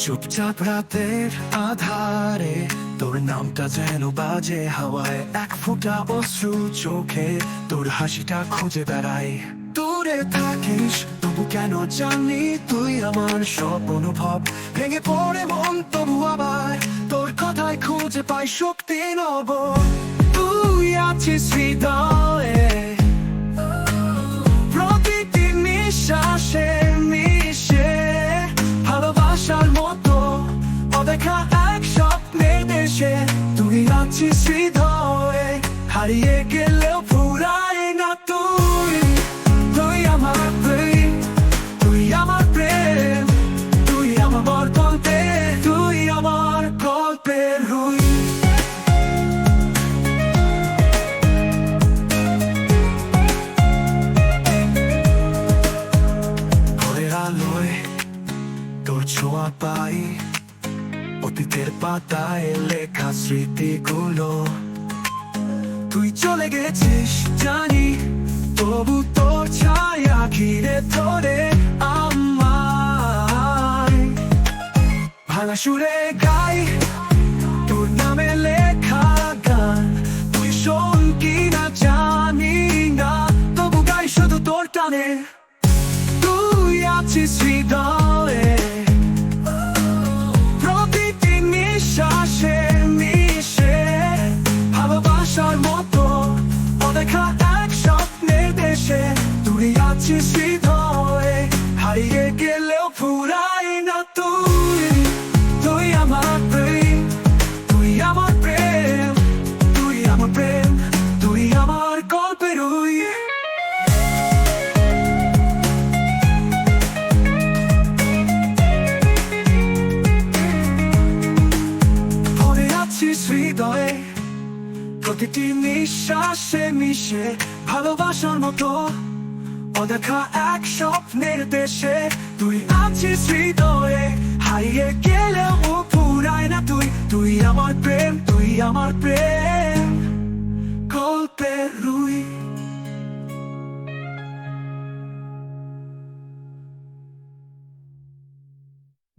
চুপচাপ রাতের আধারে তোর নামটা যেন বাজে হাওয়ায়, এক ফোঁটা অশ্রু চোখে তোর হাসিটা খুঁজে বেড়াই। দূরে থাকিস তবু কেন জানি তুই আমার সব অনুভব, ভেঙে পড়ে মন তবু আবার তোর কথায় খুঁজে পাই শক্তি নব। তুই আছিস হৃদয়ে প্রতিটি নিঃশ্বাসে মিশে, ভালোবাসার মতো অদেখা এক স্বপ্নের দেশে। তুই আছিস হৃদয়ে হারিয়ে গেলেও ফুরায় না তুই। তুই আমার প্রেম, তুই আমার প্রেম, তুই আমার গল্পে, তুই আমার গল্পের রুই। ভোরের আলোয় তোর ছোঁয়া পাই, অতীতের পাতায় লেখা স্মৃতিগুলো। তুই চলে গেছিস জানি, তবু তোর ছায়া ঘিরে ধরে আমায়। ভাঙা সুরে গাই তোর নামে লেখা গান, তুই শোন কি না জানি না, তবু গাই শুধু তোর টানে। তুই আছিস হৃদয়ে প্রতিটি নিঃশ্বাসে মিশে, ভালোবাসার মতো অদেখা এক স্বপ্নের দেশে। তুই আছিস হৃদয়ে হারিয়ে গেলেও ফুরায় না তুই। তুই আমার প্রেম, তুই আমার প্রেম, তুই আমার প্রেম, তুই আমার গল্পের রুই। হৃদয়ে প্রতিটি নিঃশ্বাসে মিশে, ভালোবাসার মতো অদেখা এক স্বপ্নের দেশে। তুই আছিস হৃদয়ে হারিয়ে গেলেও ফুরায় না তুই। তুই আমার প্রেম, তুই আমার প্রেম, গল্পের রুই।